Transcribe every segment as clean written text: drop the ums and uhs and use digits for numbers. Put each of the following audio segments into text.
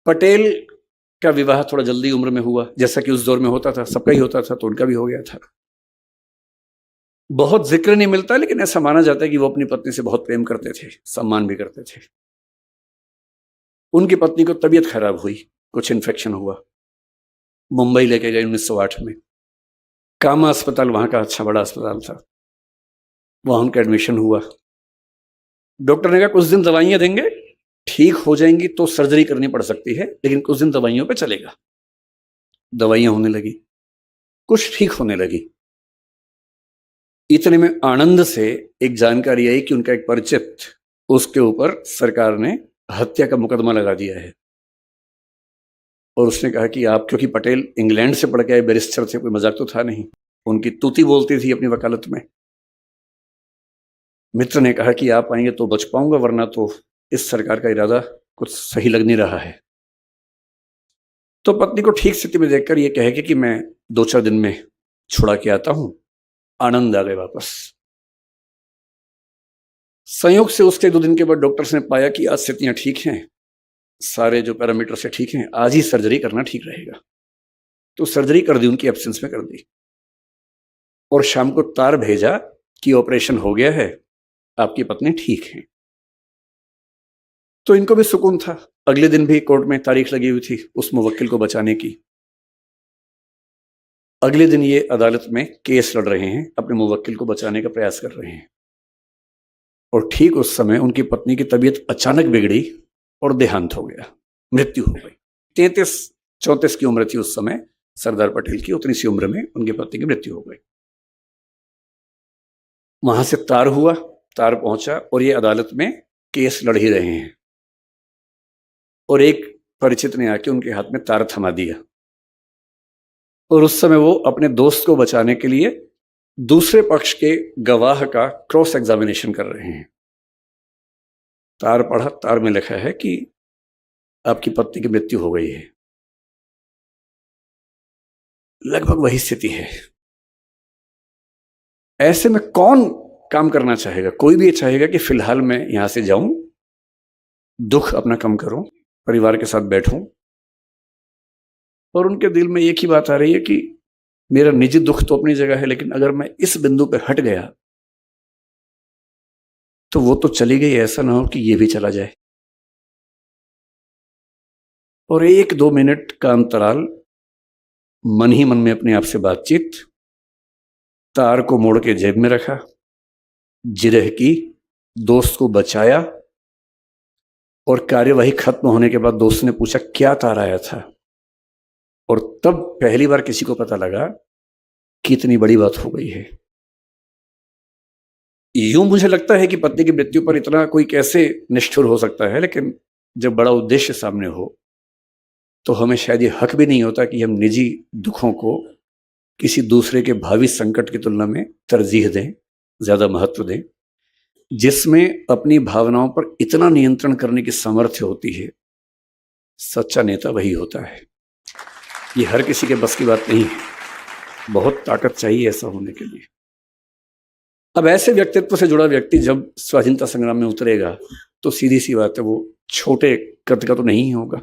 पटेल का विवाह थोड़ा जल्दी उम्र में हुआ, जैसा कि उस दौर में होता था, सबका ही होता था, तो उनका भी हो गया था। बहुत जिक्र नहीं मिलता, लेकिन ऐसा माना जाता है कि वो अपनी पत्नी से बहुत प्रेम करते थे, सम्मान भी करते थे। उनकी पत्नी को तबीयत खराब हुई, कुछ इन्फेक्शन हुआ, मुंबई लेके गए 1908 में। कामा अस्पताल वहां का अच्छा बड़ा अस्पताल था, वहां उनका एडमिशन हुआ। डॉक्टर ने कहा कुछ दिन दवाइयां देंगे, ठीक हो जाएंगी तो सर्जरी करनी पड़ सकती है, लेकिन कुछ दिन दवाइयों पे चलेगा। दवाइयां होने लगी, कुछ ठीक होने लगी। इतने में आनंद से एक जानकारी आई कि उनका एक परिचित, उसके ऊपर सरकार ने हत्या का मुकदमा लगा दिया है। और उसने कहा कि आप, क्योंकि पटेल इंग्लैंड से पढ़ के आए बैरिस्टर थे, कोई मजाक तो था नहीं, उनकी तूती बोलती थी अपनी वकालत में। मित्र ने कहा कि आप आएंगे तो बच पाऊंगा, वरना तो इस सरकार का इरादा कुछ सही लग नहीं रहा है। तो पत्नी को ठीक स्थिति में देखकर ये कहे कि मैं 2-4 दिन में छुड़ा के आता हूं। आनंद आ गए वापस। संयोग से उसके 2 दिन के बाद डॉक्टर्स ने पाया कि आज स्थितियां ठीक हैं, सारे जो पैरामीटर से ठीक हैं, आज ही सर्जरी करना ठीक रहेगा। तो सर्जरी कर दी, उनकी एब्सेंस में कर दी, और शाम को तार भेजा कि ऑपरेशन हो गया है, आपकी पत्नी ठीक है। तो इनको भी सुकून था। अगले दिन भी कोर्ट में तारीख लगी हुई थी उस मुवक्किल को बचाने की। अगले दिन ये अदालत में केस लड़ रहे हैं, अपने मुवक्किल को बचाने का प्रयास कर रहे हैं। और ठीक उस समय उनकी पत्नी की तबीयत अचानक बिगड़ी और देहांत हो गया, मृत्यु हो गई। 33-34 की उम्र थी उस समय सरदार पटेल की, उतनी सी उम्र में उनकी पत्नी की मृत्यु हो गई। वहां से तार हुआ, तार पहुंचा, और ये अदालत में केस लड़ ही रहे हैं। और एक परिचित ने आके उनके हाथ में तार थमा दिया, और उस समय वो अपने दोस्त को बचाने के लिए दूसरे पक्ष के गवाह का क्रॉस एग्जामिनेशन कर रहे हैं। तार पढ़ा, तार में लिखा है कि आपकी पत्नी की मृत्यु हो गई है। लगभग वही स्थिति है। ऐसे में कौन काम करना चाहेगा? कोई भी ये चाहेगा कि फिलहाल मैं यहां से जाऊं, दुख अपना कम करूं, परिवार के साथ बैठूं। और उनके दिल में एक ही बात आ रही है कि मेरा निजी दुख तो अपनी जगह है, लेकिन अगर मैं इस बिंदु पर हट गया तो वो तो चली गई, ऐसा ना हो कि ये भी चला जाए। और 1-2 मिनट का अंतराल, मन ही मन में अपने आप से बातचीत, तार को मोड़ के जेब में रखा, जिरह की, दोस्त को बचाया। और कार्यवाही खत्म होने के बाद दोस्त ने पूछा क्या तार आया था, और तब पहली बार किसी को पता लगा कि इतनी बड़ी बात हो गई है। यूं मुझे लगता है कि पत्नी की मृत्यु पर इतना कोई कैसे निष्ठुर हो सकता है, लेकिन जब बड़ा उद्देश्य सामने हो तो हमें शायद ये हक भी नहीं होता कि हम निजी दुखों को किसी दूसरे के भावी संकट की तुलना में तरजीह दें, ज्यादा महत्व दें। जिसमें अपनी भावनाओं पर इतना नियंत्रण करने की सामर्थ्य होती है, सच्चा नेता वही होता है। ये हर किसी के बस की बात नहीं है, बहुत ताकत चाहिए ऐसा होने के लिए। अब ऐसे व्यक्तित्व से जुड़ा व्यक्ति जब स्वाधीनता संग्राम में उतरेगा तो सीधी सी बात है, वो छोटे कद का तो नहीं होगा।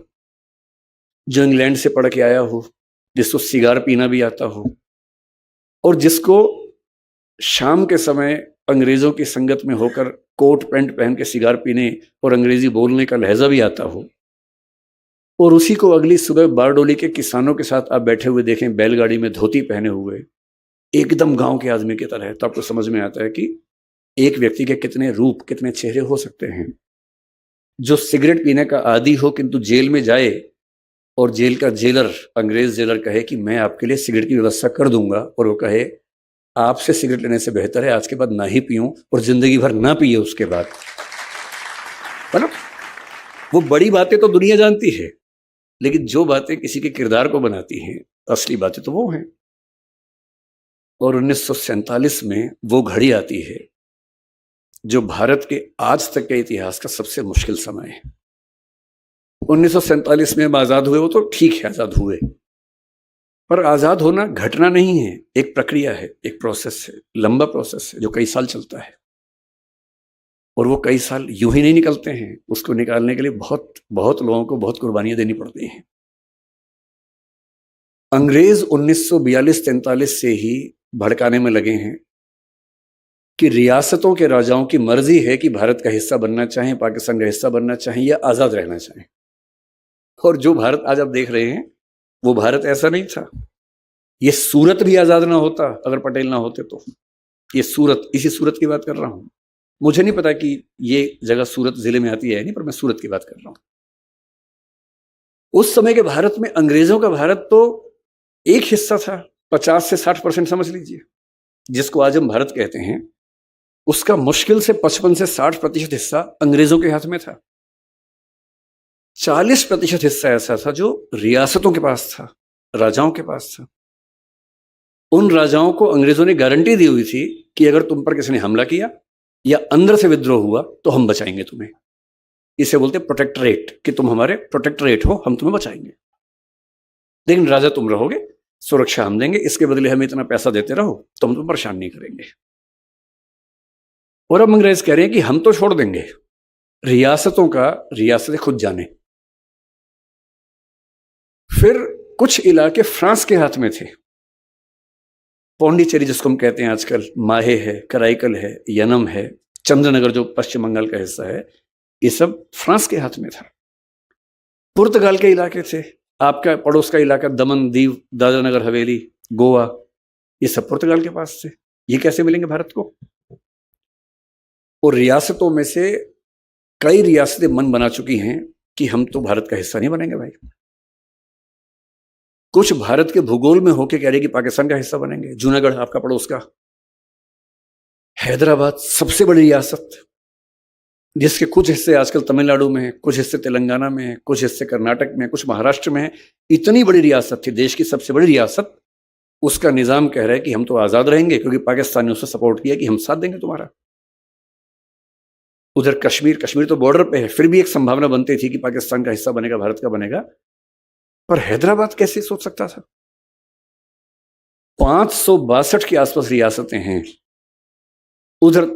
जो इंग्लैंड से पढ़ के आया हो, जिसको सिगार पीना भी आता हो, और जिसको शाम के समय अंग्रेजों की संगत में होकर कोट पैंट पहन के सिगार पीने और अंग्रेजी बोलने का लहजा भी आता हो, और उसी को अगली सुबह बारडोली के किसानों के साथ आप बैठे हुए देखें, बैलगाड़ी में धोती पहने हुए, एकदम गांव के आदमी की तरह, तो आपको समझ में आता है कि एक व्यक्ति के कितने रूप, कितने चेहरे हो सकते हैं। जो सिगरेट पीने का आदी हो किंतु जेल में जाए और जेल का जेलर, अंग्रेज जेलर, कहे कि मैं आपके लिए सिगरेट की व्यवस्था कर दूंगा, और वो कहे आपसे सिगरेट लेने से बेहतर है आज के बाद ना ही पीऊं और जिंदगी भर ना पिए उसके बाद, है ना? वो बड़ी बातें तो दुनिया जानती है, लेकिन जो बातें किसी के किरदार को बनाती हैं, असली बातें तो वो हैं। और 1947 में वो घड़ी आती है जो भारत के आज तक के इतिहास का सबसे मुश्किल समय है। 1947 में हम आजाद हुए, वो तो ठीक है आजाद हुए, पर आजाद होना घटना नहीं है, एक प्रक्रिया है, एक प्रोसेस है, लंबा प्रोसेस है जो कई साल चलता है। और वो कई साल यूं ही नहीं निकलते हैं, उसको निकालने के लिए बहुत बहुत लोगों को बहुत कुर्बानियां देनी पड़ती हैं। अंग्रेज 1942-43 से ही भड़काने में लगे हैं कि रियासतों के राजाओं की मर्जी है कि भारत का हिस्सा बनना चाहें, पाकिस्तान का हिस्सा बनना चाहें या आजाद रहना चाहें। और जो भारत आज आप देख रहे हैं वो भारत ऐसा नहीं था। ये सूरत भी आजाद ना होता अगर पटेल ना होते तो। ये सूरत, इसी सूरत की बात कर रहा हूं। मुझे नहीं पता कि ये जगह सूरत जिले में आती है नहीं, पर मैं सूरत की बात कर रहा हूं। उस समय के भारत में अंग्रेजों का भारत तो एक हिस्सा था, 50 से 60% समझ लीजिए, जिसको आज हम भारत कहते हैं। उसका मुश्किल से 55 से 60% हिस्सा अंग्रेजों के हाथ में था। 40% हिस्सा ऐसा था जो रियासतों के पास था, राजाओं के पास था। उन राजाओं को अंग्रेजों ने गारंटी दी हुई थी कि अगर तुम पर किसी ने हमला किया या अंदर से विद्रोह हुआ तो हम बचाएंगे तुम्हें। इसे बोलते प्रोटेक्टरेट, कि तुम हमारे प्रोटेक्टरेट हो, हम तुम्हें बचाएंगे, लेकिन राजा तुम रहोगे, सुरक्षा हम देंगे, इसके बदले हमें इतना पैसा देते रहो तो हम तुम परेशान नहीं करेंगे। और अब अंग्रेज कह रहे हैं कि हम तो छोड़ देंगे, रियासतों का रियासतें खुद जाने। फिर कुछ इलाके फ्रांस के हाथ में थे, पौंडीचेरी जिसको हम कहते हैं आजकल, माहे है, कराईकल है, यनम है, चंद्रनगर जो पश्चिम बंगाल का हिस्सा है, ये सब फ्रांस के हाथ में था। पुर्तगाल के इलाके थे, आपका पड़ोस का इलाका दमन दीव, दादरा नगर हवेली, गोवा, ये सब पुर्तगाल के पास थे। ये कैसे मिलेंगे भारत को? और रियासतों में से कई रियासतें मन बना चुकी हैं कि हम तो भारत का हिस्सा नहीं बनेंगे भाई। कुछ भारत के भूगोल में होके कह रहे कि पाकिस्तान का हिस्सा बनेंगे। जूनागढ़ आपका पड़ोस का, हैदराबाद सबसे बड़ी रियासत, जिसके कुछ हिस्से आजकल तमिलनाडु में है, कुछ हिस्से तेलंगाना में है, कुछ हिस्से कर्नाटक में, कुछ महाराष्ट्र में है। इतनी बड़ी रियासत थी, देश की सबसे बड़ी रियासत। उसका निजाम कह रहा है कि हम तो आजाद रहेंगे क्योंकि पाकिस्तान ने उसे सपोर्ट किया कि हम साथ देंगे तुम्हारा। उधर कश्मीर, कश्मीर तो बॉर्डर पे है, फिर भी एक संभावना बनती थी कि पाकिस्तान का हिस्सा बनेगा, भारत का बनेगा। पर हैदराबाद कैसे सोच सकता था? 562 के आसपास रियासतें हैं। उधर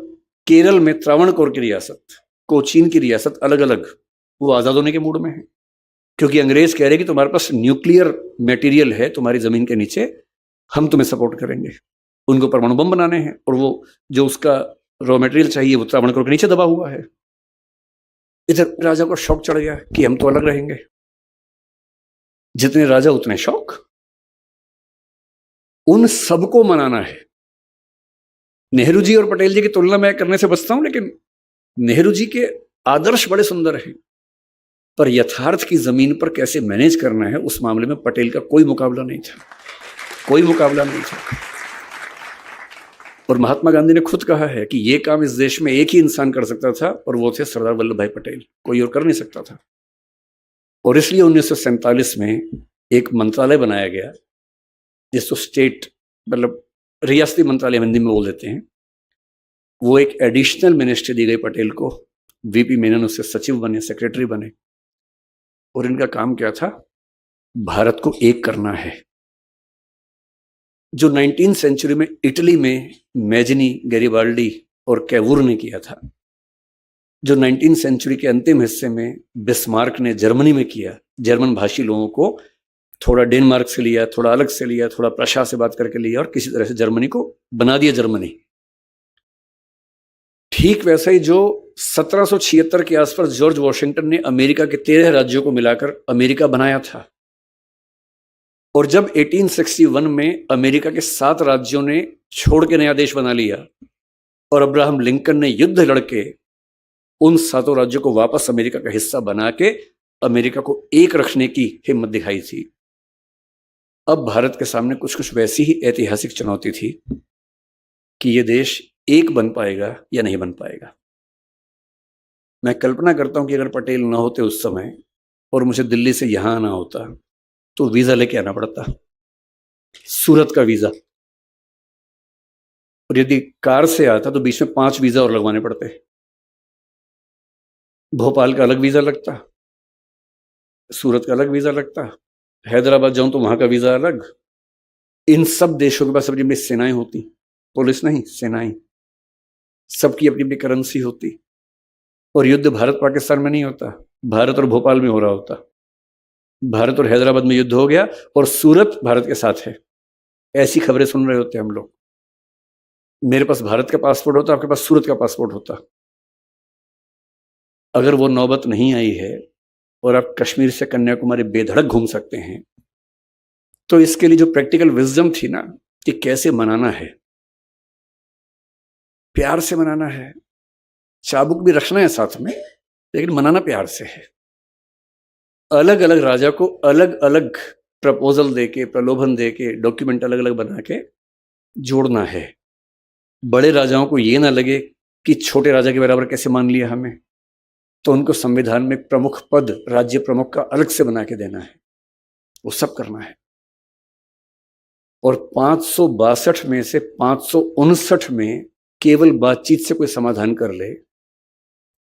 केरल में त्रावणकोर की रियासत, कोचीन की रियासत, अलग अलग, वो आजाद होने के मूड में है क्योंकि अंग्रेज कह रहे कि तुम्हारे पास न्यूक्लियर मटेरियल है तुम्हारी जमीन के नीचे, हम तुम्हें सपोर्ट करेंगे। उनको परमाणु बम बनाने हैं और वो जो उसका रॉ मटेरियल चाहिए वो त्रावणकोर के नीचे दबा हुआ है। इधर राजा को शौक चढ़ गया कि हम तो अलग रहेंगे। जितने राजा उतने शौक। उन सबको मनाना है। नेहरू जी और पटेल जी की तुलना मैं करने से बचता हूं, लेकिन नेहरू जी के आदर्श बड़े सुंदर हैं, पर यथार्थ की जमीन पर कैसे मैनेज करना है उस मामले में पटेल का कोई मुकाबला नहीं था, कोई मुकाबला नहीं था। और महात्मा गांधी ने खुद कहा है कि यह काम इस देश में एक ही इंसान कर सकता था और वो थे सरदार वल्लभ भाई पटेल, कोई और कर नहीं सकता था। और इसलिए 1947 में एक मंत्रालय बनाया गया जिसको स्टेट, मतलब रियासती मंत्रालय हिंदी में बोल देते हैं। वो एक एडिशनल मिनिस्ट्री दी गई पटेल को। वीपी मेनन उससे सचिव बने, सेक्रेटरी बने। और इनका काम क्या था? भारत को एक करना है। जो 19वीं सेंचुरी में इटली में मैजिनी, गैरिबाल्डी और कैवूर ने किया था, जो 19वीं सेंचुरी के अंतिम हिस्से में बिस्मार्क ने जर्मनी में किया, जर्मन भाषी लोगों को थोड़ा डेनमार्क से लिया, थोड़ा अलग से लिया, थोड़ा प्रशा से बात करके लिया और किसी तरह से जर्मनी को बना दिया जर्मनी। ठीक वैसा ही जो 1776 के आसपास जॉर्ज वॉशिंगटन ने अमेरिका के 13 राज्यों को मिलाकर अमेरिका बनाया था। और जब 1861 में अमेरिका के 7 राज्यों ने छोड़ के नया देश बना लिया और अब्राहम लिंकन ने युद्ध लड़के उन 7 राज्यों को वापस अमेरिका का हिस्सा बना के अमेरिका को एक रखने की हिम्मत दिखाई थी। अब भारत के सामने कुछ कुछ वैसी ही ऐतिहासिक चुनौती थी कि यह देश एक बन पाएगा या नहीं बन पाएगा। मैं कल्पना करता हूं कि अगर पटेल ना होते उस समय और मुझे दिल्ली से यहां आना होता तो वीजा लेके आना पड़ता, सूरत का वीजा। और यदि कार से आता तो बीच में 5 वीजा और लगवाने पड़ते। भोपाल का अलग वीजा लगता, सूरत का अलग वीजा लगता, हैदराबाद जाऊं तो वहां का वीजा अलग। इन सब देशों के पास अपनी अपनी सेनाएं होती, पुलिस नहीं, सेनाएं, सबकी अपनी अपनी करेंसी होती। और युद्ध भारत पाकिस्तान में नहीं होता, भारत और भोपाल में हो रहा होता। भारत और हैदराबाद में युद्ध हो गया और सूरत भारत के साथ है, ऐसी खबरें सुन रहे होते हम लोग। मेरे पास भारत का पासपोर्ट होता, आपके पास सूरत का पासपोर्ट होता। अगर वो नौबत नहीं आई है और आप कश्मीर से कन्याकुमारी बेधड़क घूम सकते हैं, तो इसके लिए जो प्रैक्टिकल विजडम थी ना कि कैसे मनाना है, प्यार से मनाना है, चाबुक भी रखना है साथ में, लेकिन मनाना प्यार से है। अलग अलग राजा को अलग अलग प्रपोजल देके, प्रलोभन देके, डॉक्यूमेंट अलग अलग बना के जोड़ना है। बड़े राजाओं को ये ना लगे कि छोटे राजा के बराबर कैसे मान लिया हमें, तो उनको संविधान में प्रमुख पद राज्य प्रमुख का अलग से बना के देना है, वो सब करना है। और 562 में से 559 में केवल बातचीत से कोई समाधान कर ले,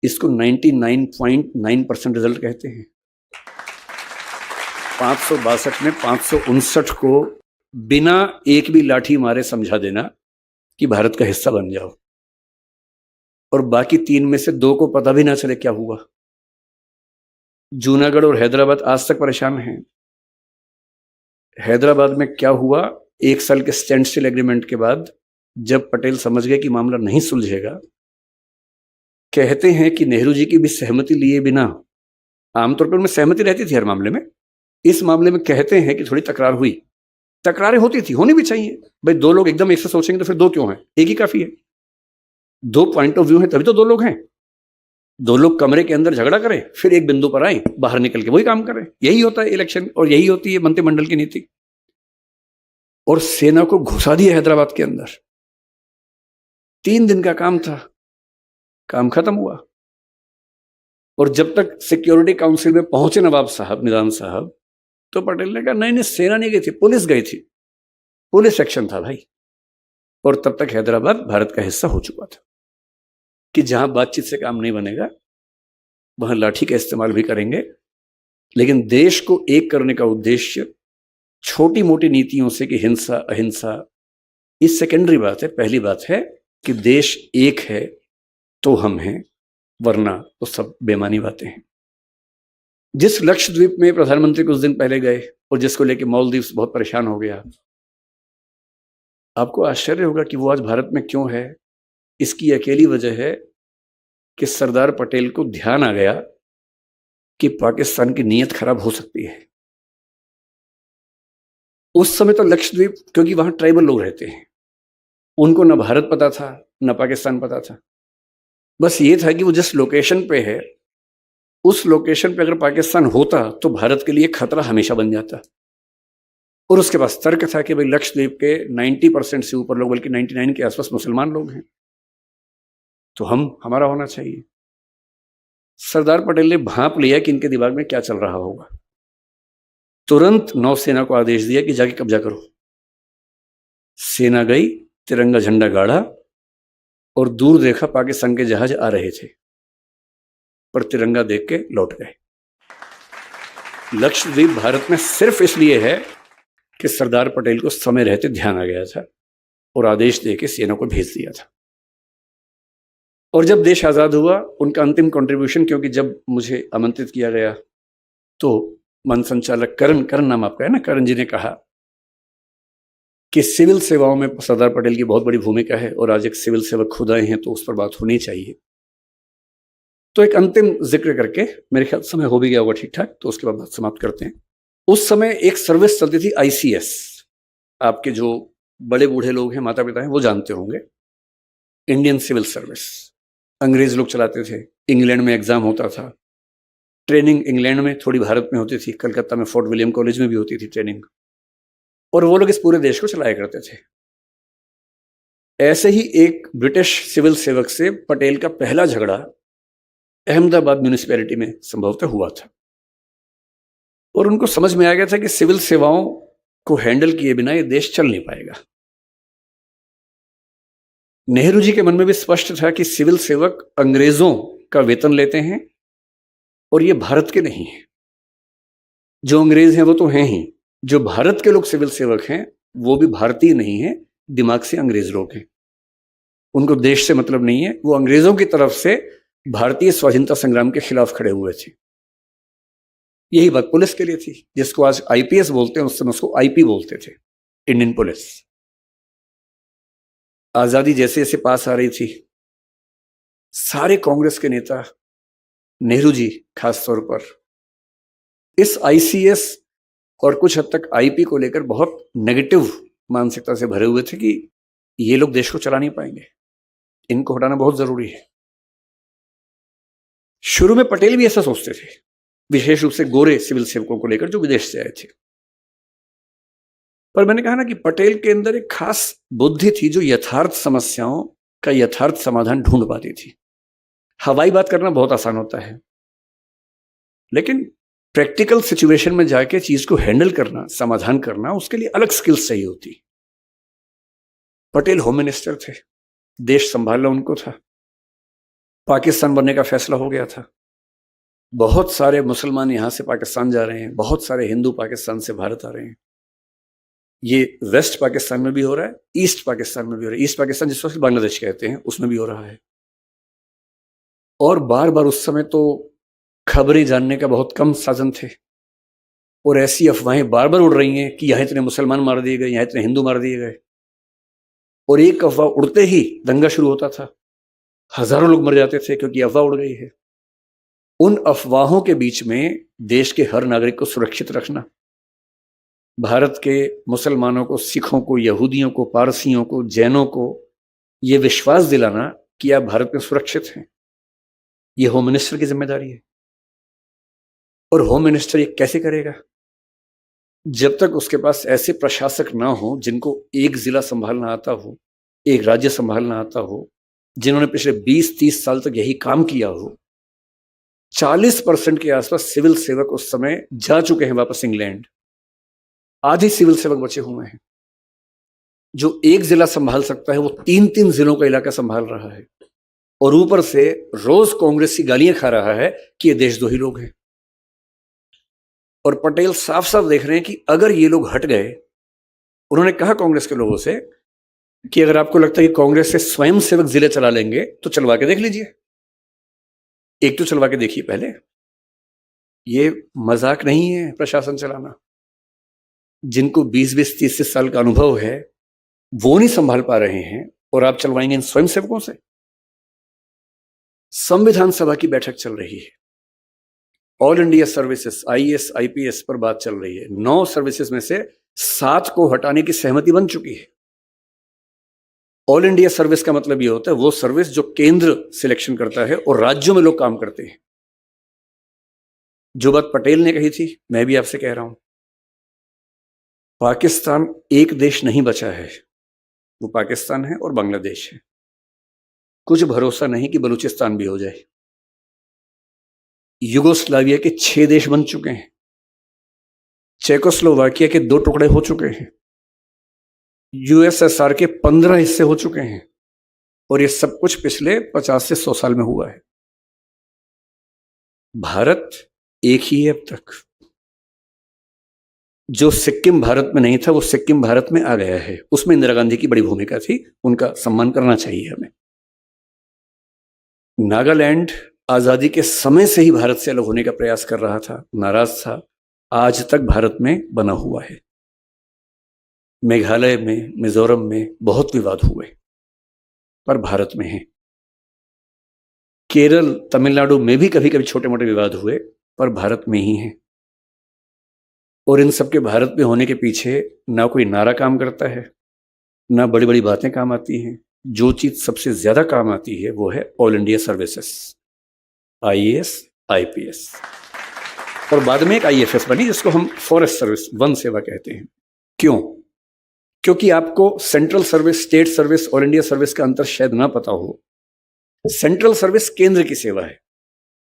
इसको 99.9% रिजल्ट कहते हैं। 562 में 559 को बिना एक भी लाठी मारे समझा देना कि भारत का हिस्सा बन जाओ, और बाकी 3 में से 2 को पता भी ना चले क्या हुआ। जूनागढ़ और हैदराबाद आज तक परेशान हैं। हैदराबाद में क्या हुआ, 1 साल के स्टैंड स्टिल एग्रीमेंट के बाद जब पटेल समझ गए कि मामला नहीं सुलझेगा, कहते हैं कि नेहरू जी की भी सहमति लिए बिना, आमतौर पर उनमें सहमति रहती थी हर मामले में, इस मामले में कहते हैं कि थोड़ी तकरार हुई। तकरारें होती थी, होनी भी चाहिए भाई। 2 लोग एकदम एक से सोचेंगे तो फिर 2 क्यों हैं, एक ही काफी है। 2 पॉइंट ऑफ व्यू है तभी तो 2 लोग हैं। 2 लोग कमरे के अंदर झगड़ा करें, फिर एक बिंदु पर आए, बाहर निकल के वही काम करें। यही होता है इलेक्शन, और यही होती है मंत्रिमंडल की नीति। और सेना को घुसा दिया हैदराबाद के अंदर। 3 दिन का काम था, काम खत्म हुआ। और जब तक सिक्योरिटी काउंसिल में पहुंचे नवाब साहब, निजाम साहब, तो पटेल ने कहा नहीं नहीं, सेना नहीं गई थी, पुलिस गई थी, पुलिस एक्शन था भाई। और तब तक हैदराबाद भारत का हिस्सा हो चुका था कि जहां बातचीत से काम नहीं बनेगा वहां लाठी का इस्तेमाल भी करेंगे। लेकिन देश को एक करने का उद्देश्य छोटी मोटी नीतियों से कि हिंसा अहिंसा, इस सेकेंडरी बात है। पहली बात है कि देश एक है तो हम हैं, वरना तो सब बेमानी बातें हैं। जिस लक्षद्वीप में प्रधानमंत्री कुछ दिन पहले गए और जिसको लेके मालदीव बहुत परेशान हो गया, आपको आश्चर्य होगा कि वो आज भारत में क्यों है। इसकी अकेली वजह है कि सरदार पटेल को ध्यान आ गया कि पाकिस्तान की नीयत खराब हो सकती है। उस समय तो लक्षद्वीप, क्योंकि वहां ट्राइबल लोग रहते हैं, उनको न भारत पता था न पाकिस्तान पता था। बस ये था कि वो जिस लोकेशन पे है, उस लोकेशन पे अगर पाकिस्तान होता तो भारत के लिए खतरा हमेशा बन जाता। और उसके पास तर्क था कि भाई लक्षद्वीप के 90% से ऊपर लोग, बल्कि 99 के आसपास मुसलमान लोग हैं, तो हमारा होना चाहिए। सरदार पटेल ने भांप लिया कि इनके दिमाग में क्या चल रहा होगा। तुरंत नौसेना को आदेश दिया कि जाके कब्जा करो। सेना गई, तिरंगा झंडा गाड़ा और दूर देखा पाकिस्तान के जहाज आ रहे थे, पर तिरंगा देख के लौट गए। लक्षद्वीप भारत में सिर्फ इसलिए है कि सरदार पटेल को समय रहते ध्यान आ गया था और आदेश देके सेना को भेज दिया था। और जब देश आजाद हुआ, उनका अंतिम कंट्रीब्यूशन, क्योंकि जब मुझे आमंत्रित किया गया तो मन संचालक करण नाम आपका है ना, करण जी ने कहा कि सिविल सेवाओं में सरदार पटेल की बहुत बड़ी भूमिका है और आज एक सिविल सेवक खुद आए हैं तो उस पर बात होनी चाहिए। तो एक अंतिम जिक्र करके, मेरे ख्याल समय हो भी गया होगा ठीक ठाक, तो उसके बाद बात समाप्त करते हैं। उस समय एक सर्विस चलती थी ICS, आपके जो बड़े बूढ़े लोग हैं, माता पिता हैं, वो जानते होंगे, इंडियन सिविल सर्विस। अंग्रेज लोग चलाते थे, इंग्लैंड में एग्जाम होता था, ट्रेनिंग इंग्लैंड में, थोड़ी भारत में होती थी, कलकत्ता में फोर्ट विलियम कॉलेज में भी होती थी ट्रेनिंग, और वो लोग इस पूरे देश को चलाया करते थे। ऐसे ही एक ब्रिटिश सिविल सेवक से पटेल का पहला झगड़ा अहमदाबाद म्यूनिसिपैलिटी में संभवतः हुआ था, और उनको समझ में आ गया था कि सिविल सेवाओं को हैंडल किए बिना ये देश चल नहीं पाएगा। नेहरू जी के मन में भी स्पष्ट था कि सिविल सेवक अंग्रेजों का वेतन लेते हैं और ये भारत के नहीं है। जो अंग्रेज हैं वो तो हैं ही, जो भारत के लोग सिविल सेवक हैं वो भी भारतीय नहीं है, दिमाग से अंग्रेज लोग हैं। उनको देश से मतलब नहीं है, वो अंग्रेजों की तरफ से भारतीय स्वाधीनता संग्राम के खिलाफ खड़े हुए थे। यही बात पुलिस के लिए थी, जिसको आज आईपीएस बोलते हैं, उस समय उसको आईपी बोलते थे, इंडियन पुलिस। आजादी जैसे जैसे पास आ रही थी, सारे कांग्रेस के नेता, नेहरू जी खास तौर पर, इस आईसीएस और कुछ हद तक आईपी को लेकर बहुत नेगेटिव मानसिकता से भरे हुए थे कि ये लोग देश को चला नहीं पाएंगे, इनको हटाना बहुत जरूरी है। शुरू में पटेल भी ऐसा सोचते थे, विशेष रूप से गोरे सिविल सेवकों को लेकर जो विदेश से आए थे। पर मैंने कहा ना कि पटेल के अंदर एक खास बुद्धि थी जो यथार्थ समस्याओं का यथार्थ समाधान ढूंढ पाती थी। हवाई बात करना बहुत आसान होता है, लेकिन प्रैक्टिकल सिचुएशन में जाके चीज को हैंडल करना, समाधान करना, उसके लिए अलग स्किल्स चाहिए होती। पटेल होम मिनिस्टर थे, देश संभालना उनको था। पाकिस्तान बनने का फैसला हो गया था, बहुत सारे मुसलमान यहां से पाकिस्तान जा रहे हैं, बहुत सारे हिंदू पाकिस्तान से भारत आ रहे हैं। ये वेस्ट पाकिस्तान में भी हो रहा है, ईस्ट पाकिस्तान में भी हो रहा है। ईस्ट पाकिस्तान जिस वक्त बांग्लादेश कहते हैं, उसमें भी हो रहा है। और बार बार उस समय तो खबरें जानने का बहुत कम साधन थे, और ऐसी अफवाहें बार बार उड़ रही हैं कि यहां इतने मुसलमान मार दिए गए, यहां इतने हिंदू मार दिए गए। और एक अफवाह उड़ते ही दंगा शुरू होता था, हजारों लोग मर जाते थे क्योंकि अफवाह उड़ गई है। उन अफवाहों के बीच में देश के हर नागरिक को सुरक्षित रखना, भारत के मुसलमानों को, सिखों को, यहूदियों को, पारसियों को, जैनों को यह विश्वास दिलाना कि आप भारत में सुरक्षित हैं, यह होम मिनिस्टर की जिम्मेदारी है। और होम मिनिस्टर ये कैसे करेगा? जब तक उसके पास ऐसे प्रशासक ना हो जिनको एक जिला संभालना आता हो, एक राज्य संभालना आता हो, जिन्होंने पिछले 20-30 साल तक यही काम किया हो। 40% के आसपास सिविल सेवक उस समय जा चुके हैं वापस इंग्लैंड, आधे सिविल सेवक बचे हुए हैं। जो एक जिला संभाल सकता है वो 3-3 जिलों का इलाका संभाल रहा है, और ऊपर से रोज कांग्रेस की गालियां खा रहा है कि ये देशद्रोही लोग हैं। और पटेल साफ साफ देख रहे हैं कि अगर ये लोग हट गए, उन्होंने कहा कांग्रेस के लोगों से कि अगर आपको लगता है कि कांग्रेस से स्वयं सेवक जिले चला लेंगे तो चलवा के देख लीजिए, एक तो चलवा के देखिए पहले। ये मजाक नहीं है प्रशासन चलाना। जिनको 20-20, 30 साल का अनुभव है वो नहीं संभाल पा रहे हैं, और आप चलवाएंगे इन स्वयं सेवकों से। संविधान सभा की बैठक चल रही है, all India services IAS IPS पर बात चल रही है। 9 सर्विसेज में से 7 को हटाने की सहमति बन चुकी है। ऑल इंडिया सर्विस का मतलब यह होता है वो सर्विस जो केंद्र सिलेक्शन करता है और राज्यों में लोग काम करते हैं। जो बात पटेल ने कही थी, मैं भी आपसे कह रहा हूं, पाकिस्तान एक देश नहीं बचा है, वो पाकिस्तान है और बांग्लादेश है। कुछ भरोसा नहीं कि बलूचिस्तान भी हो जाए। युगोस्लाविया के 6 देश बन चुके हैं, चेकोस्लोवाकिया के 2 टुकड़े हो चुके हैं, यूएसएसआर के 15 हिस्से हो चुके हैं, और ये सब कुछ पिछले 50 से 100 साल में हुआ है। भारत एक ही है अब तक। जो सिक्किम भारत में नहीं था वो सिक्किम भारत में आ गया है। उसमें इंदिरा गांधी की बड़ी भूमिका थी, उनका सम्मान करना चाहिए हमें। नागालैंड आजादी के समय से ही भारत से अलग होने का प्रयास कर रहा था, नाराज था, आज तक भारत में बना हुआ है। मेघालय में, मिजोरम में बहुत विवाद हुए, पर भारत में है। केरल, तमिलनाडु में भी कभी कभी छोटे मोटे विवाद हुए, पर भारत में ही है। और इन सबके भारत में होने के पीछे ना कोई नारा काम करता है, ना बड़ी बड़ी बातें काम आती हैं। जो चीज सबसे ज्यादा काम आती है वो है all India services, IAS IPS, और बाद में एक आईएफएस बनी जिसको हम फॉरेस्ट सर्विस, वन सेवा कहते हैं। क्यों? क्योंकि आपको central service, state service, all India service का अंतर शायद ना पता हो। सेंट्रल सर्विस केंद्र की सेवा है,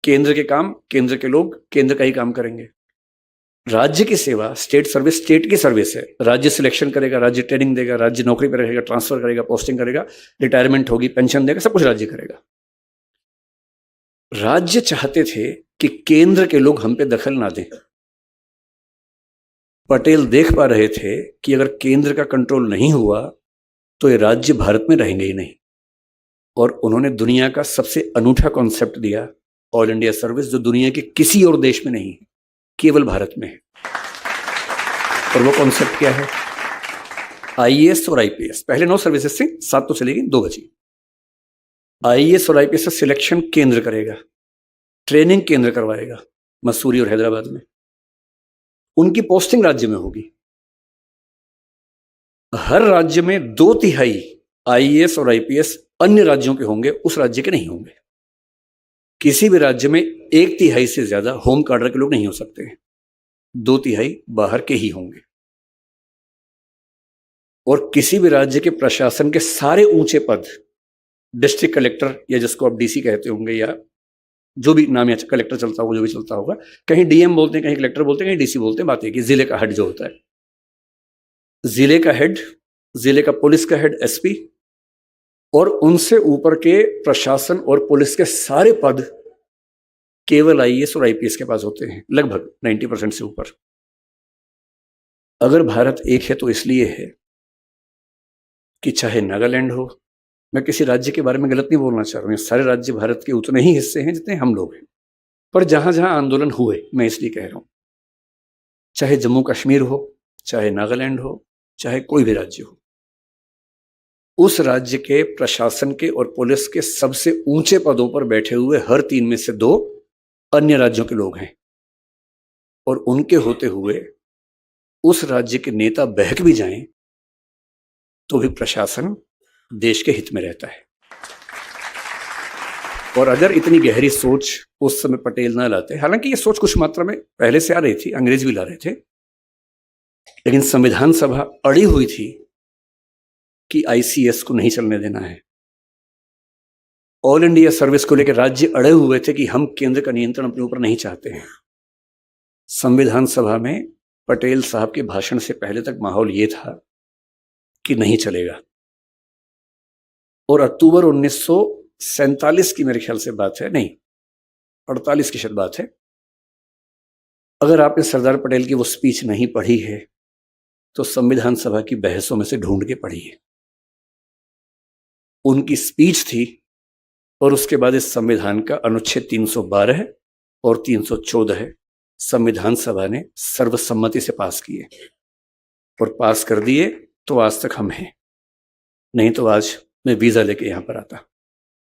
केंद्र के काम, केंद्र के लोग केंद्र का ही काम करेंगे। राज्य की सेवा, स्टेट सर्विस, स्टेट की सर्विस है। राज्य सिलेक्शन करेगा, राज्य ट्रेनिंग देगा, राज्य नौकरी पर रहेगा, ट्रांसफर करेगा, पोस्टिंग करेगा, रिटायरमेंट होगी, पेंशन देगा, सब कुछ राज्य करेगा। राज्य चाहते थे कि केंद्र के लोग हम पे दखल ना दें। पटेल देख पा रहे थे कि अगर केंद्र का कंट्रोल नहीं हुआ तो ये राज्य भारत में रहेंगे ही नहीं, और उन्होंने दुनिया का सबसे अनूठा कॉन्सेप्ट दिया, ऑल इंडिया सर्विस, जो दुनिया के किसी और देश में नहीं है, केवल भारत में है। और वो कॉन्सेप्ट क्या है? आईएएस और आईपीएस, पहले 9 सर्विसेज थी, 7 तो चलेगी, 2 बची। आईएएस और आईपीएस का सिलेक्शन केंद्र करेगा, ट्रेनिंग केंद्र करवाएगा मसूरी और हैदराबाद में, उनकी पोस्टिंग राज्य में होगी। हर राज्य में 2/3 आईएएस और आईपीएस अन्य राज्यों के होंगे, उस राज्य के नहीं होंगे। किसी भी राज्य में 1/3 से ज्यादा होम कार्डर के लोग नहीं हो सकते हैं, 2/3 बाहर के ही होंगे। और किसी भी राज्य के प्रशासन के सारे ऊंचे पद, डिस्ट्रिक्ट कलेक्टर या जिसको आप डीसी कहते होंगे, या जो भी नाम, या कलेक्टर चलता होगा, जो भी चलता होगा, कहीं डीएम बोलते हैं, कहीं कलेक्टर बोलते हैं, कहीं डीसी बोलते हैं, बात है कि जिले का हेड जो होता है, जिले का हेड, जिले का पुलिस का हेड एसपी, और उनसे ऊपर के प्रशासन और पुलिस के सारे पद केवल आईएएस और आईपीएस के पास होते हैं, लगभग 90% से ऊपर। अगर भारत एक है तो इसलिए है कि चाहे नागालैंड हो, मैं किसी राज्य के बारे में गलत नहीं बोलना चाह रहा हूं, सारे राज्य भारत के उतने ही हिस्से हैं जितने हम लोग हैं, पर जहां जहां आंदोलन हुए, मैं इसलिए कह रहा हूं, चाहे जम्मू कश्मीर हो, चाहे नागालैंड हो, चाहे कोई भी राज्य हो, उस राज्य के प्रशासन के और पुलिस के सबसे ऊंचे पदों पर बैठे हुए हर 3 में से 2 अन्य राज्यों के लोग हैं। और उनके होते हुए उस राज्य के नेता बहक भी जाएं तो भी प्रशासन देश के हित में रहता है। और अगर इतनी गहरी सोच उस समय पटेल ना लाते, हालांकि ये सोच कुछ मात्रा में पहले से आ रही थी, अंग्रेज भी ला रहे थे, लेकिन संविधान सभा अड़ी हुई थी कि आईसीएस को नहीं चलने देना है। ऑल इंडिया सर्विस को लेकर राज्य अड़े हुए थे कि हम केंद्र का नियंत्रण अपने ऊपर नहीं चाहते हैं। संविधान सभा में पटेल साहब के भाषण से पहले तक माहौल ये था कि नहीं चलेगा। और अक्टूबर 1947 की मेरे ख्याल से बात है, नहीं 48 की शायद बात है, अगर आपने सरदार पटेल की वो स्पीच नहीं पढ़ी है तो संविधान सभा की बहसों में से ढूंढ के पढ़िए। उनकी स्पीच थी और उसके बाद इस संविधान का अनुच्छेद 312 और 314 संविधान सभा ने सर्वसम्मति से पास किए, और पास कर दिए तो आज तक हम हैं, नहीं तो आज मैं वीजा लेके यहां पर आता।